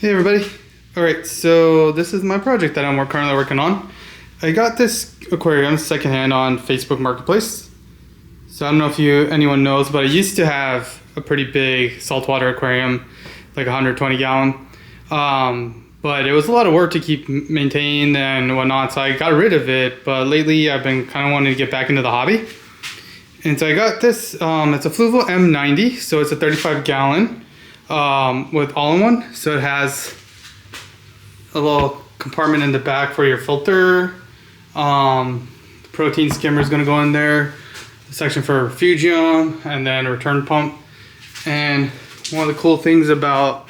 Hey everybody. Alright, so this is my project that I'm currently working on. I got this aquarium secondhand on Facebook Marketplace. So I don't know if anyone knows, but I used to have a pretty big saltwater aquarium, like 120 gallon. But it was a lot of work to keep maintained and whatnot, so I got rid of it. But lately I've been kind of wanting to get back into the hobby. And so I got this, it's a Fluval M90, so it's a 35 gallon. With all-in-one, so it has a little compartment in the back for your filter. Protein skimmer is going to go in there, a section for refugium, and then a return pump. And one of the cool things about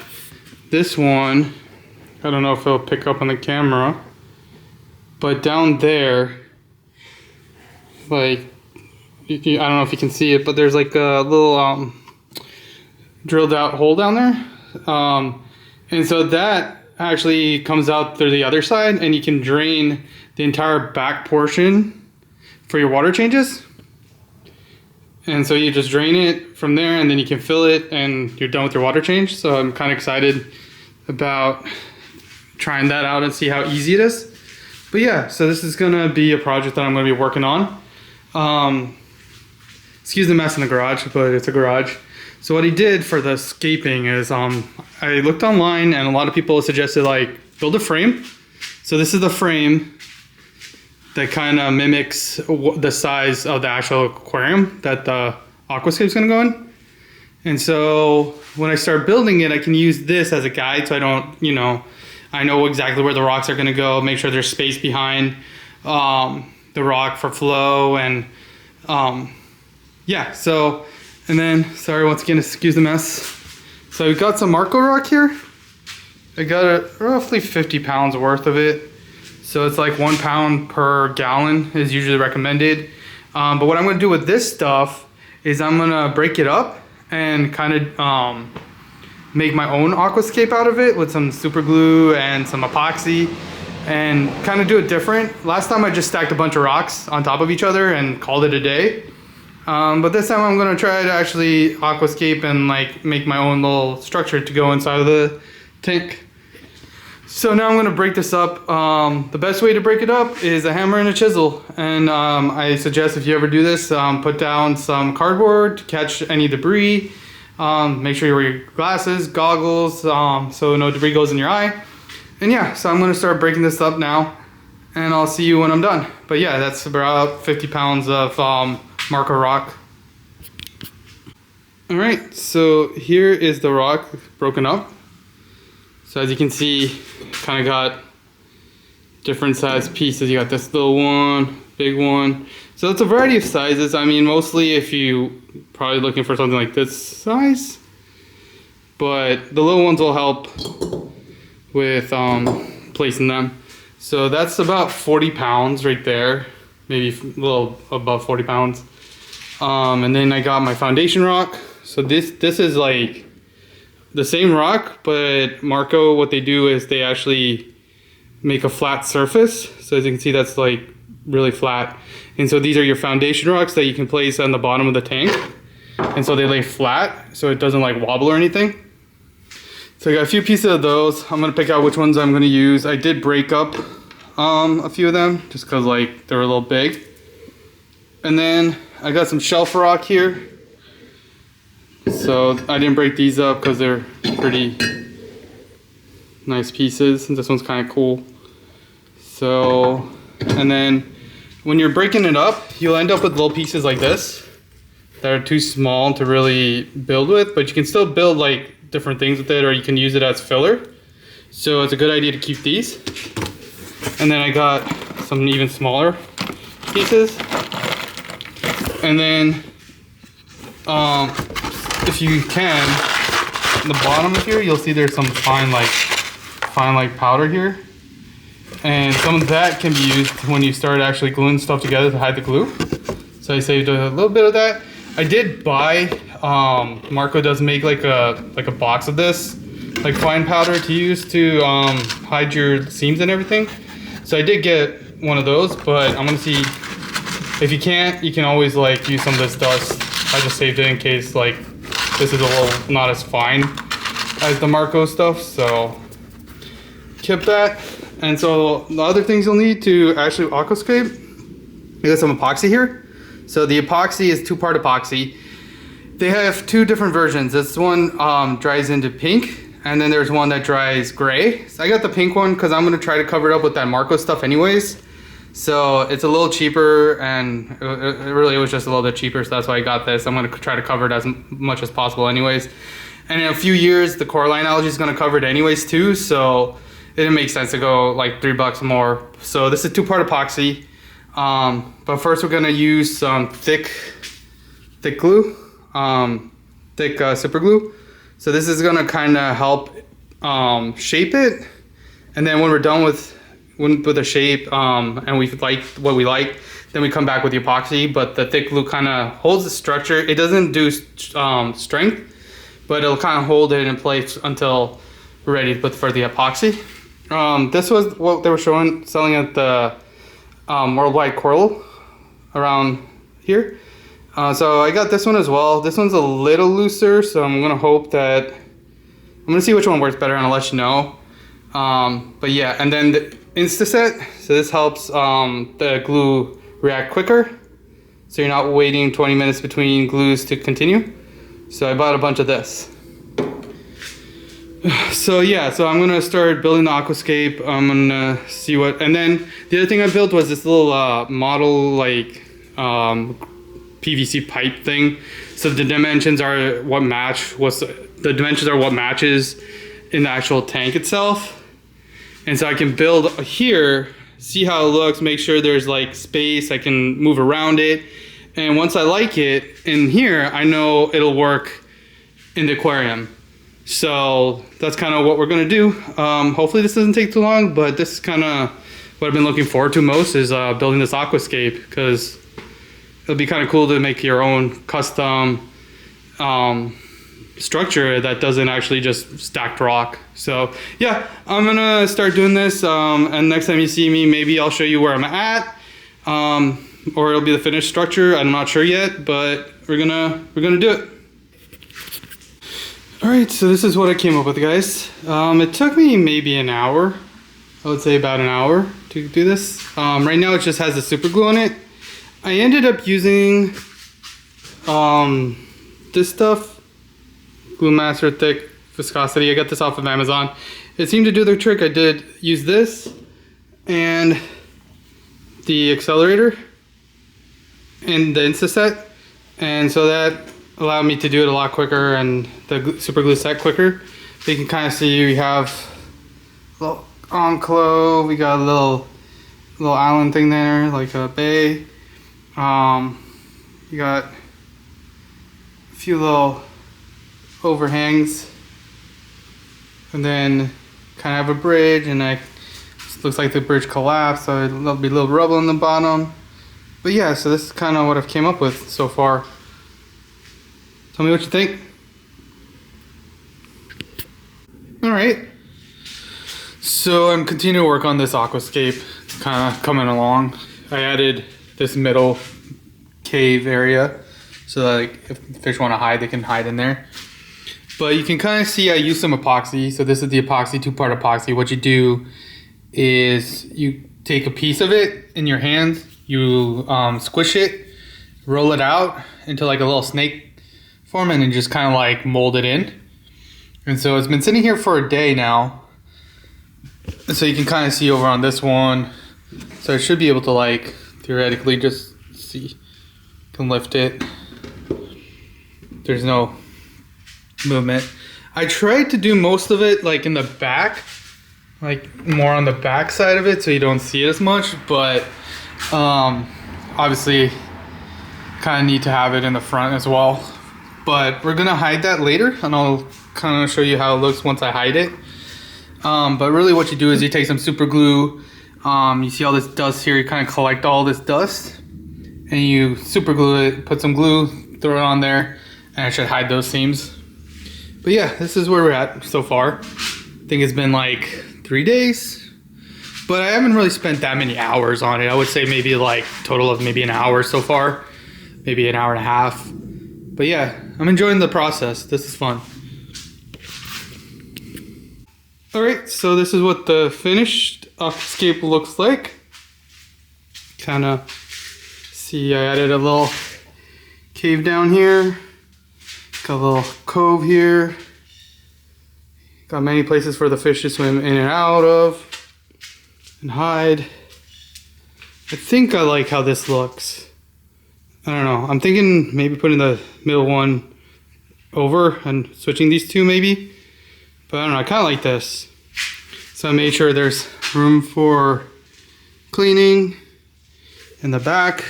this one, I don't know if it'll pick up on the camera, but down there, like, I don't know if you can see it, but there's like a little drilled out hole down there, and so that actually comes out through the other side, and you can drain the entire back portion for your water changes. And so you just drain it from there, and then you can fill it, and you're done with your water change. So I'm kind of excited about trying that out and see how easy it is. But yeah, so this is gonna be a project that I'm gonna be working on. Excuse the mess in the garage, but it's a garage. So what he did for the scaping is, I looked online, and a lot of people suggested like build a frame. So this is the frame that kind of mimics the size of the actual aquarium that the Aquascape is going to go in. And so when I start building it, I can use this as a guide, so I don't, I know exactly where the rocks are going to go. Make sure there's space behind the rock for flow, and yeah. So. And then, sorry once again, excuse the mess. So we got some Marco rock here. I got roughly 50 pounds worth of it. So it's like 1 pound per gallon is usually recommended. But what I'm gonna do with this stuff is I'm gonna break it up and kind of make my own aquascape out of it with some super glue and some epoxy and kind of do it different. Last time I just stacked a bunch of rocks on top of each other and called it a day. But this time I'm gonna try to actually aquascape and like make my own little structure to go inside of the tank. So now I'm gonna break this up. The best way to break it up is a hammer and a chisel. And I suggest if you ever do this, put down some cardboard to catch any debris. Make sure you wear your glasses, goggles, so no debris goes in your eye. And yeah, so I'm gonna start breaking this up now, and I'll see you when I'm done. But yeah, that's about 50 pounds of Marco rock. Alright, so here is the rock broken up. So as you can see, kind of got different size pieces. You got this little one, big one. So it's a variety of sizes. I mean, mostly if you probably looking for something like this size, but the little ones will help with placing them. So that's about 40 pounds right there, maybe a little above 40 pounds. And then I got my foundation rock. So this is like the same rock, but Marco, what they do is they actually make a flat surface. So as you can see, that's like really flat. And so these are your foundation rocks that you can place on the bottom of the tank. And so they lay flat, so it doesn't like wobble or anything. So I got a few pieces of those. I'm gonna pick out which ones I'm gonna use. I did break up a few of them just because like they were a little big. And then I got some shelf rock here. So I didn't break these up because they're pretty nice pieces. And this one's kind of cool. So, and then when you're breaking it up, you'll end up with little pieces like this that are too small to really build with, but you can still build like different things with it, or you can use it as filler. So it's a good idea to keep these. And then I got some even smaller pieces. And then, if you can, on the bottom of here, you'll see there's some fine powder here. And some of that can be used when you start actually gluing stuff together to hide the glue. So I saved a little bit of that. I did buy, Marco does make like a box of this, like fine powder to use to hide your seams and everything. So I did get one of those, but I'm gonna see. If you can't, you can always like use some of this dust. I just saved it in case like this is a little not as fine as the Marco stuff, so kept that. And so the other things you'll need to actually aquascape, you got some epoxy here. So the epoxy is 2-part epoxy. They have 2 different versions. This one dries into pink, and then there's one that dries gray. So I got the pink one because I'm gonna try to cover it up with that Marco stuff anyways. So it's a little cheaper, and it was just a little bit cheaper, so that's why I got this. I'm gonna try to cover it as much as possible anyways. And in a few years, the Coraline algae is gonna cover it anyways too, so it didn't make sense to go like $3 more. So this is 2-part epoxy. But first we're gonna use some thick glue, thick super glue. So this is gonna kind of help shape it, and then when we're done with the shape and we like what we like, then we come back with the epoxy. But the thick glue kind of holds the structure. It doesn't do strength, but it'll kind of hold it in place until we're ready to put for the epoxy. This was what they were selling at the Worldwide Coral around here. So I got this one as well. This one's a little looser, so I'm gonna hope that I'm gonna see which one works better and I'll let you know. But yeah, and then the Instaset. So this helps the glue react quicker, so you're not waiting 20 minutes between glues to continue. So I bought a bunch of this. So yeah, so I'm gonna start building the aquascape. I'm gonna see what, and then the other thing I built was this little model like PVC pipe thing. So the dimensions are what matches in the actual tank itself. And so I can build here, see how it looks, make sure there's like space, I can move around it. And once I like it in here, I know it'll work in the aquarium. So that's kind of what we're gonna do. Hopefully this doesn't take too long, but this is kind of what I've been looking forward to most, is building this aquascape, because it'll be kind of cool to make your own custom structure that doesn't actually just stacked rock. So yeah, I'm gonna start doing this, and next time you see me, maybe I'll show you where I'm at, or it'll be the finished structure. I'm not sure yet, but we're gonna do it. All right, so this is what I came up with, guys. It took me maybe an hour. I would say about an hour to do this. Right now it just has the super glue on it. I ended up using this stuff, Glue Master Thick Viscosity. I got this off of Amazon. It seemed to do the trick. I did use this and the accelerator and the Instaset, and so that allowed me to do it a lot quicker, and the super glue set quicker. So you can kind of see we have a little enclosure, we got a little island thing there, like a bay. You got a few little overhangs, and then kind of have a bridge, and it looks like the bridge collapsed, so there'll be a little rubble in the bottom. But yeah, so this is kind of what I've came up with so far. Tell me what you think. All right, so I'm continuing to work on this aquascape. It's kind of coming along. I added this middle cave area, so that like, if fish want to hide, they can hide in there. But you can kind of see I use some epoxy. So this is the epoxy, 2-part epoxy. What you do is you take a piece of it in your hands, you squish it, roll it out into like a little snake form, and then just kind of like mold it in. And so it's been sitting here for a day now. And so you can kind of see over on this one. So I should be able to like theoretically just see, can lift it. There's no movement. I tried to do most of it like in the back, like more on the back side of it, so you don't see it as much, but obviously kind of need to have it in the front as well. But we're gonna hide that later, and I'll kind of show you how it looks once I hide it. But really what you do is you take some super glue, you see all this dust here, you kind of collect all this dust, and you super glue it, put some glue, throw it on there, and it should hide those seams. But yeah, this is where we're at so far. I think it's been like 3 days, but I haven't really spent that many hours on it. I would say maybe like total of maybe an hour so far, maybe an hour and a half. But yeah, I'm enjoying the process. This is fun. Alright, so this is what the finished Aquascape looks like. Kind of see I added a little cave down here. Got a little cove here. Got many places for the fish to swim in and out of and hide. I think I like how this looks. I don't know. I'm thinking maybe putting the middle one over and switching these two maybe. But I don't know. I kind of like this. So I made sure there's room for cleaning in the back.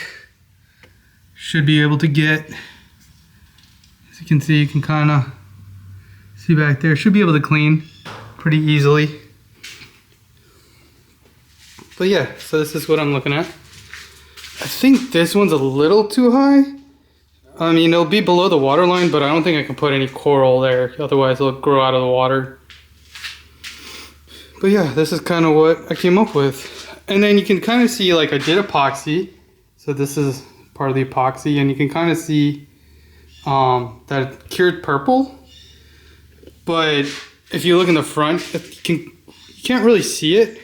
Should be able to get, as you can see, you can kind of see back there, should be able to clean pretty easily. But yeah, so this is what I'm looking at. I think this one's a little too high. I mean, it'll be below the water line, but I don't think I can put any coral there. Otherwise, it'll grow out of the water. But yeah, this is kind of what I came up with. And then you can kind of see, like, I did epoxy. So this is part of the epoxy, and you can kind of see that cured purple. But if you look in the front, you can't really see it.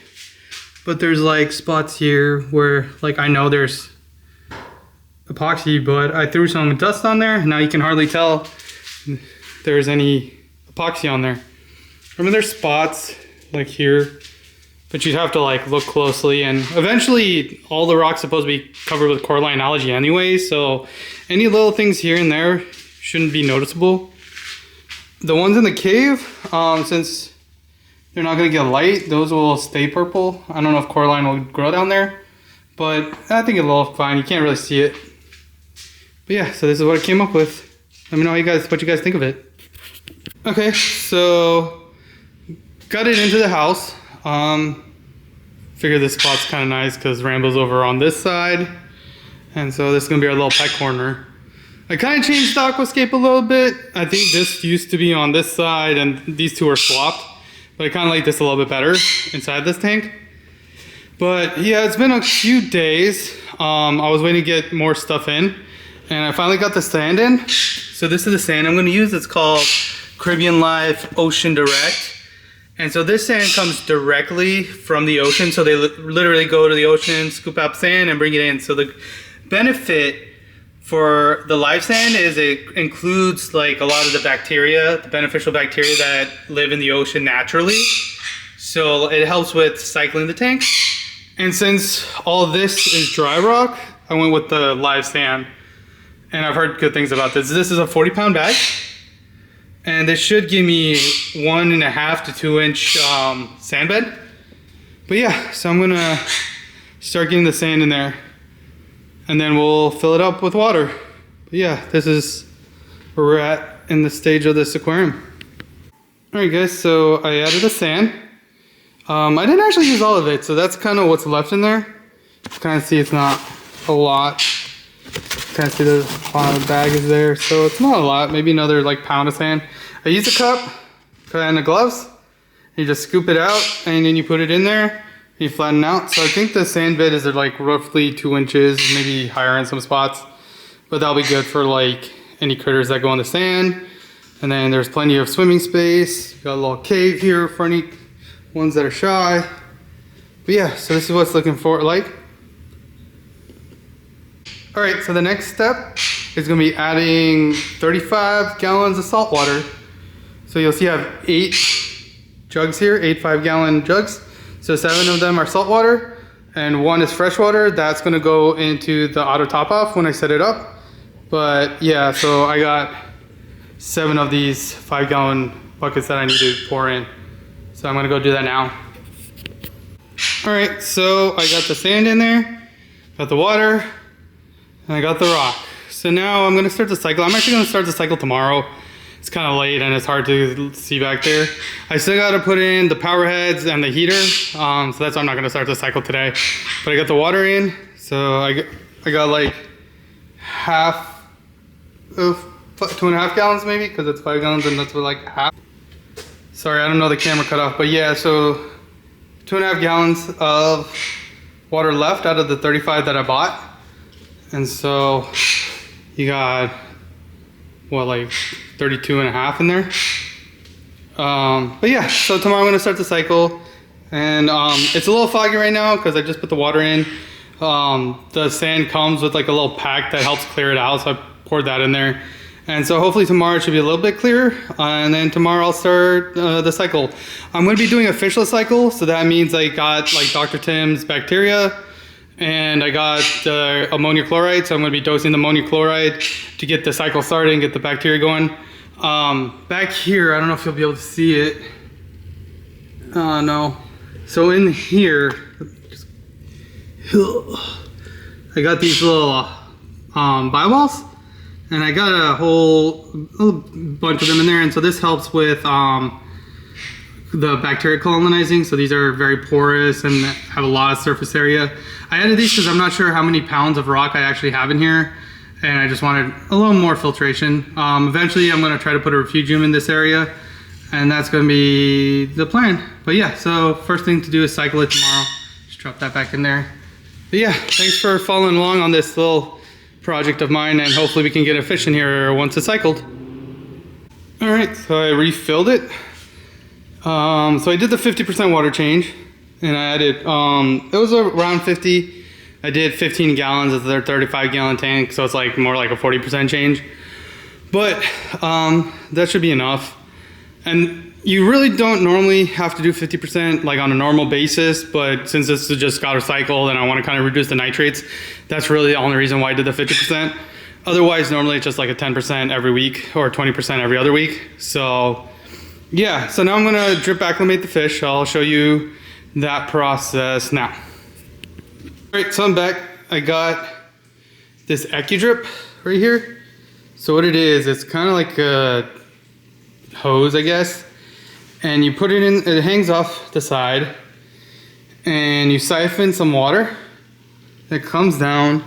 But there's like spots here where, like, I know there's epoxy, but I threw some dust on there. Now you can hardly tell there's any epoxy on there. I mean, there's spots like here, but you'd have to like look closely, and eventually all the rock's supposed to be covered with coralline algae anyway, so any little things here and there shouldn't be noticeable. The ones in the cave, since they're not going to get light, those will stay purple. I don't know if coralline will grow down there, but I think it'll look fine. You can't really see it. But yeah, so this is what I came up with. Let me know what you guys think of it. Okay, so got it into the house. Figure this spot's kind of nice because Rambo's over on this side. And so this is going to be our little pet corner. I kind of changed the aquascape a little bit. I think this used to be on this side and these two are swapped. But I kind of like this a little bit better inside this tank. But yeah, it's been a few days. I was waiting to get more stuff in. And I finally got the sand in. So this is the sand I'm going to use. It's called Caribbean Life Ocean Direct. And so this sand comes directly from the ocean. So they literally go to the ocean, scoop up sand and bring it in. So the benefit for the live sand is it includes like a lot of the bacteria, the beneficial bacteria that live in the ocean naturally. So it helps with cycling the tank. And since all this is dry rock, I went with the live sand. And I've heard good things about this. This is a 40-pound bag. And this should give me 1.5 to 2 inch sand bed. But yeah, so I'm gonna start getting the sand in there. And then we'll fill it up with water. But yeah, this is where we're at in the stage of this aquarium. All right guys, so I added the sand. I didn't actually use all of it, so that's kind of what's left in there. You kind of see it's not a lot. You kind of see the bottom of the bag is there, so it's not a lot. Maybe another like pound of sand. I used a cup, put it in the gloves. You just scoop it out, and then you put it in there. You flatten out. So I think the sand bed is like roughly 2 inches, maybe higher in some spots. But that'll be good for like any critters that go in the sand. And then there's plenty of swimming space. Got a little cave here for any ones that are shy. But yeah, so this is what's looking for like. All right, so the next step is gonna be adding 35 gallons of salt water. So you'll see I have 8 jugs here, 8 5-gallon jugs. So 7 of them are salt water and 1 is fresh water. That's gonna go into the auto top off when I set it up. But yeah, so I got 7 of these 5-gallon buckets that I need to pour in. So I'm gonna go do that now. All right, so I got the sand in there, got the water, and I got the rock. So now I'm gonna start the cycle. I'm actually gonna start the cycle tomorrow. It's kind of late and it's hard to see back there. I still got to put in the power heads and the heater. So that's why I'm not going to start the cycle today. But I got the water in. So I got like half of 2.5 gallons maybe, because it's 5 gallons and that's like half. Sorry, I don't know, the camera cut off. But yeah, so 2.5 gallons of water left out of the 35 that I bought. And so you got, what, like 32.5 in there. But yeah, so tomorrow I'm gonna start the cycle, and it's a little foggy right now because I just put the water in. The sand comes with like a little pack that helps clear it out, so I poured that in there. And so hopefully tomorrow it should be a little bit clearer, and then tomorrow I'll start the cycle. I'm going to be doing a fishless cycle, so that means I got like Dr. Tim's bacteria, and I got ammonia chloride, so I'm going to be dosing the ammonia chloride to get the cycle started and get the bacteria going. Back here, I don't know if you'll be able to see it. No. So in here, I got these little bivalves. And I got a whole bunch of them in there, and so this helps with the bacteria colonizing. So these are very porous and have a lot of surface area. I added these because I'm not sure how many pounds of rock I actually have in here, and I just wanted a little more filtration. Eventually I'm going to try to put a refugium in this area, and that's going to be the plan. But yeah, so first thing to do is cycle it tomorrow. Just drop that back in there. But yeah, thanks for following along on this little project of mine, and hopefully we can get a fish in here once it's cycled. All right, so I refilled it. So I did the 50% water change, and I added, it was around 50. I did 15 gallons of their 35 gallon tank, so it's like more like a 40% change. But that should be enough. And you really don't normally have to do 50% like on a normal basis, but since this is just got recycled and I want to kind of reduce the nitrates, that's really the only reason why I did the 50%. Otherwise, normally it's just like a 10% every week or 20% every other week. So yeah, so now I'm gonna drip acclimate the fish. I'll show you that process now. All right, so I'm back. I got this AccuDrip right here. So what it is, it's kind of like a hose, I guess. And you put it in, it hangs off the side, and you siphon some water that comes down.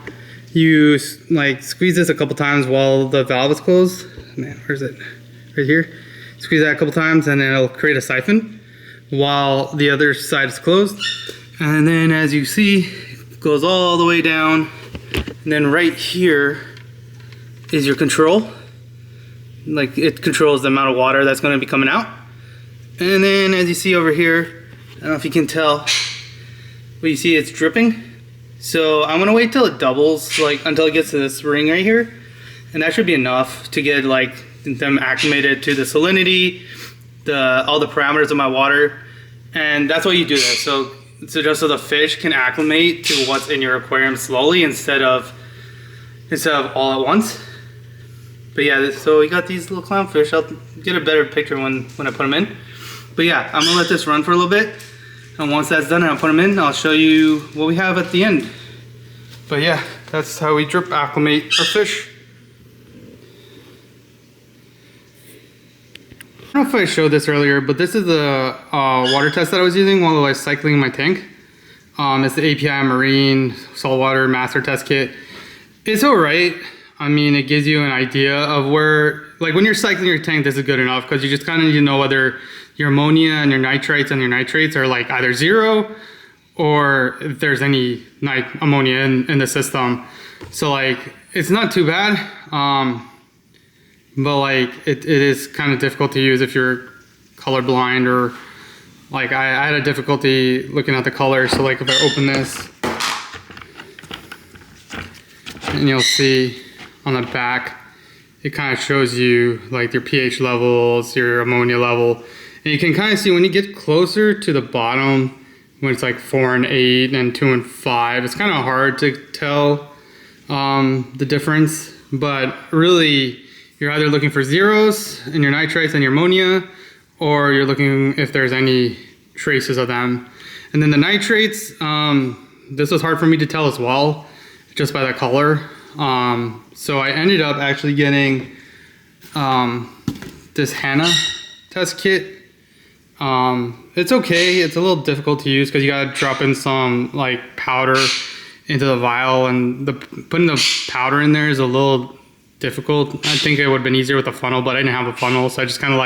You like squeeze this a couple times while the valve is closed. Man, where's it? Right here. Squeeze that a couple times, and then it'll create a siphon while the other side is closed. And then as you see, it goes all the way down. And then right here is your control. Like it controls the amount of water that's going to be coming out. And then as you see over here, I don't know if you can tell, but you see it's dripping. So I'm gonna wait till it doubles, like until it gets to this ring right here. And that should be enough to get like them acclimated to the salinity, all the parameters of my water. And that's what you do there. So just so the fish can acclimate to what's in your aquarium slowly instead of all at once. But yeah, so we got these little clownfish. I'll get a better picture when I put them in. But yeah, I'm gonna let this run for a little bit. And once that's done and I put them in, I'll show you what we have at the end. But yeah, that's how we drip acclimate our fish. I don't know if I showed this earlier, but this is the water test that I was using while I was cycling my tank. It's the API Marine Saltwater Master Test Kit. It's alright. I mean, it gives you an idea of where, like when you're cycling your tank, this is good enough because you just kind of need to know whether your ammonia and your nitrates are like either zero or if there's any ammonia in the system. So like, it's not too bad, but like it is kind of difficult to use if you're colorblind, or like I had a difficulty looking at the color. So like if I open this, and you'll see on the back, it kind of shows you like your pH levels, your ammonia level. And you can kind of see when you get closer to the bottom, when it's like 4 and 8 and 2 and 5, it's kind of hard to tell the difference. But really, you're either looking for zeros in your nitrates and your ammonia, or you're looking if there's any traces of them. And then the nitrates, this was hard for me to tell as well, just by the color. So I ended up actually getting this Hannah test kit. It's okay. It's a little difficult to use because you gotta drop in some like powder into the vial, and putting the powder in there is a little difficult. I think it would have been easier with a funnel, but I didn't have a funnel, so I just kind of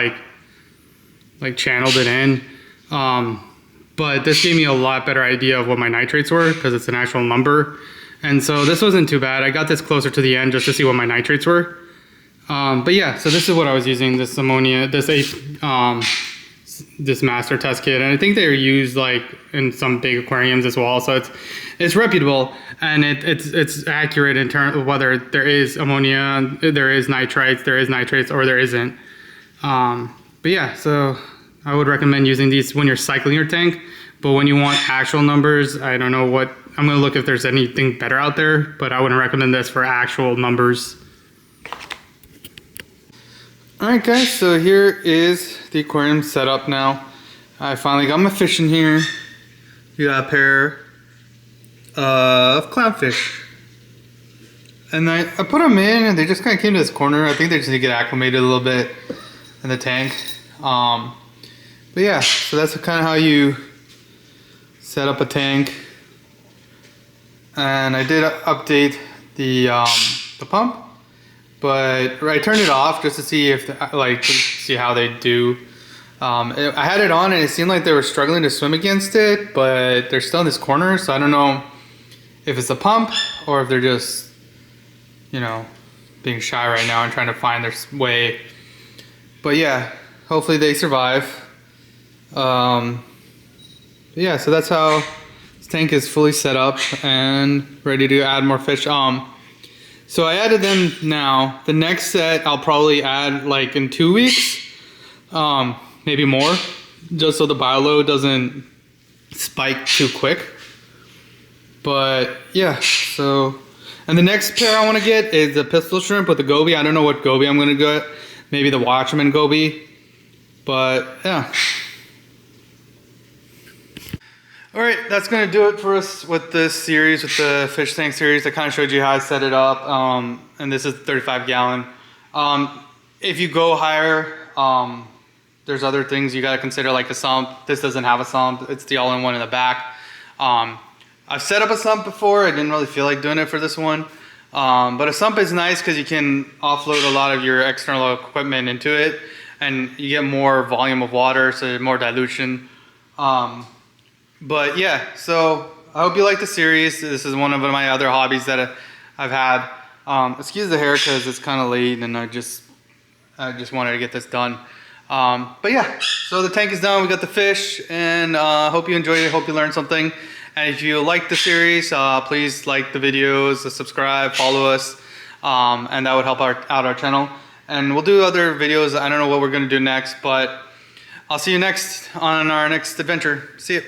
like channeled it in. But this gave me a lot better idea of what my nitrates were because it's an actual number. And so this wasn't too bad. I got this closer to the end just to see what my nitrates were. But yeah, so this is what I was using, this ammonia, this master test kit, and I think they're used like in some big aquariums as well, so it's reputable, and it's accurate in terms of whether there is ammonia, there is nitrates, or there isn't. But yeah, so I would recommend using these when you're cycling your tank. But when you want actual numbers, I don't know what, I'm gonna look if there's anything better out there, but I wouldn't recommend this for actual numbers. Alright guys, so here is the aquarium set up now. I finally got my fish in here. You got a pair of clownfish. And I put them in and they just kind of came to this corner. I think they just need to get acclimated a little bit in the tank. But yeah, so that's kind of how you set up a tank. And I did update the pump. But I turned it off just to see if, see how they do. I had it on and it seemed like they were struggling to swim against it, but they're still in this corner, so I don't know if it's a pump or if they're just, you know, being shy right now and trying to find their way. But yeah, hopefully they survive. Yeah, so that's how this tank is fully set up and ready to add more fish. So I added them now. The next set I'll probably add like in 2 weeks, maybe more, just so the bioload doesn't spike too quick. But yeah, so, and the next pair I want to get is the pistol shrimp with the goby. I don't know what goby I'm going to get, maybe the Watchman goby, but yeah. Alright, that's going to do it for us with this series, with the fish tank series. I kind of showed you how I set it up, and this is 35 gallon. If you go higher, there's other things you got to consider, like a sump. This doesn't have a sump, it's the all-in-one in the back. I've set up a sump before, I didn't really feel like doing it for this one. But a sump is nice because you can offload a lot of your external equipment into it, and you get more volume of water, so more dilution. But yeah, so I hope you like the series. This is one of my other hobbies that I've had. Excuse the hair because it's kind of late and I just wanted to get this done. But yeah, so the tank is done. We got the fish, and hope you enjoyed it. Hope you learned something. And if you like the series, please like the videos, subscribe, follow us, and that would help out our channel. And we'll do other videos. I don't know what we're going to do next, but I'll see you next on our next adventure. See ya.